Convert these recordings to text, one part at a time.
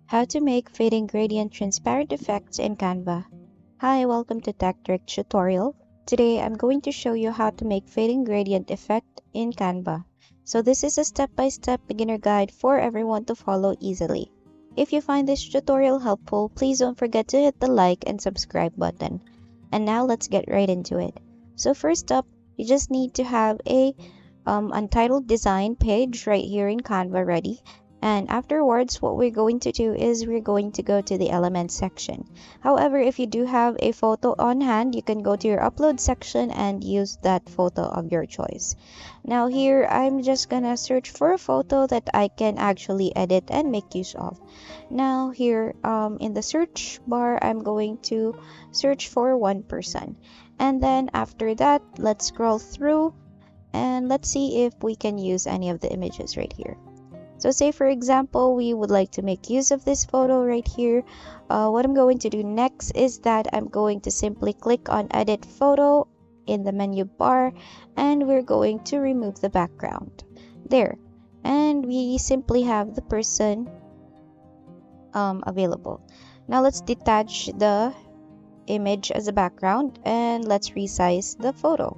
How to make fading gradient transparent effects in Canva. Hi, welcome to Tech Trick tutorial. Today I'm going to show you how to make fading gradient effect in Canva. So this is a step-by-step beginner guide for everyone to follow easily. If you find this tutorial helpful, please don't forget to hit the like and subscribe button. And now let's get right into it. So first up, you just need to have a untitled design page right here in Canva ready. And afterwards, what we're going to do is we're going to go to the elements section. However, if you do have a photo on hand, you can go to your upload section and use that photo of your choice. Now here, I'm just gonna search for a photo that I can actually edit and make use of. Now here, in the search bar, I'm going to search for one person. And then after that, let's scroll through and let's see if we can use any of the images right here. So say for example, we would like to make use of this photo right here. What I'm going to do next is that I'm going to simply click on edit photo in the menu bar and we're going to remove the background. There. And we simply have the person available. Now let's detach the image as a background and let's resize the photo.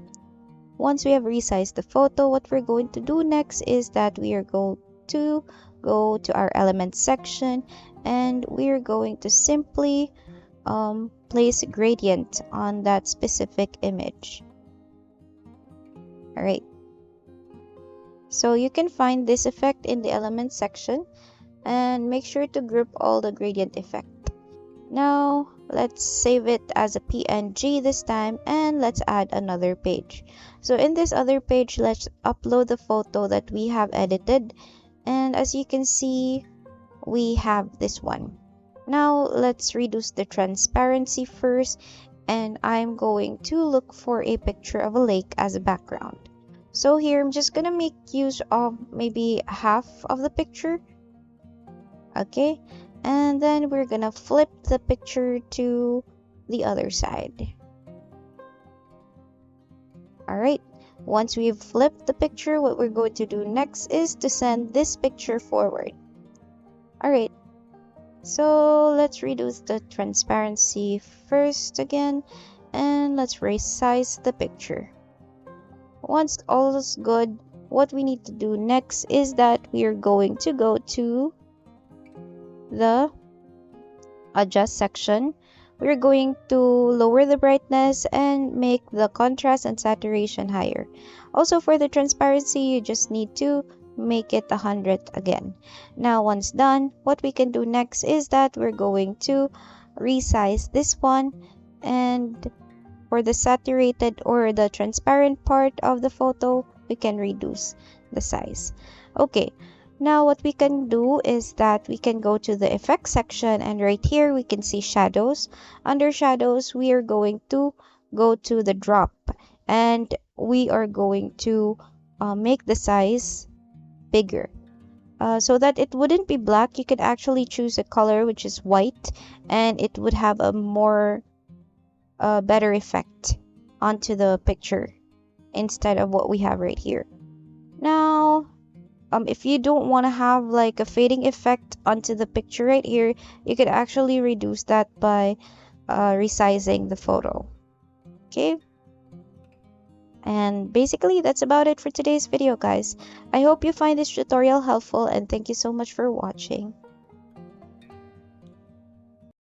Once we have resized the photo, what we're going to do next is that we are going to go to our elements section and we're going to simply place a gradient on that specific image. Alright, so you can find this effect in the elements section and make sure to group all the gradient effect. Now let's save it as a PNG this time and let's add another page. So in this other page, let's upload the photo that we have edited. And as you can see, we have this one. Now let's reduce the transparency first, and I'm going to look for a picture of a lake as a background. So here I'm just gonna make use of maybe half of the picture. Okay, and then we're gonna flip the picture to the other side. Alright, once we've flipped the picture, what we're going to do next is to send this picture forward. Alright, so let's reduce the transparency first again, and let's resize the picture. Once all is good, what we need to do next is that we are going to go to the adjust section. We're going to lower the brightness and make the contrast and saturation higher. Also for the transparency, you just need to make it 100 again. Now once done, what we can do next is that we're going to resize this one, and for the saturated or the transparent part of the photo, we can reduce the size. Okay. Now what we can do is that we can go to the effects section, and right here we can see shadows. Under shadows, we are going to go to the drop and we are going to make the size bigger. So that it wouldn't be black, you could actually choose a color which is white and it would have a more better effect onto the picture instead of what we have right here. Now if you don't want to have like a fading effect onto the picture right here, you could actually reduce that by resizing the photo. Okay, and basically that's about it for today's video, guys. I hope you find this tutorial helpful and thank you so much for watching.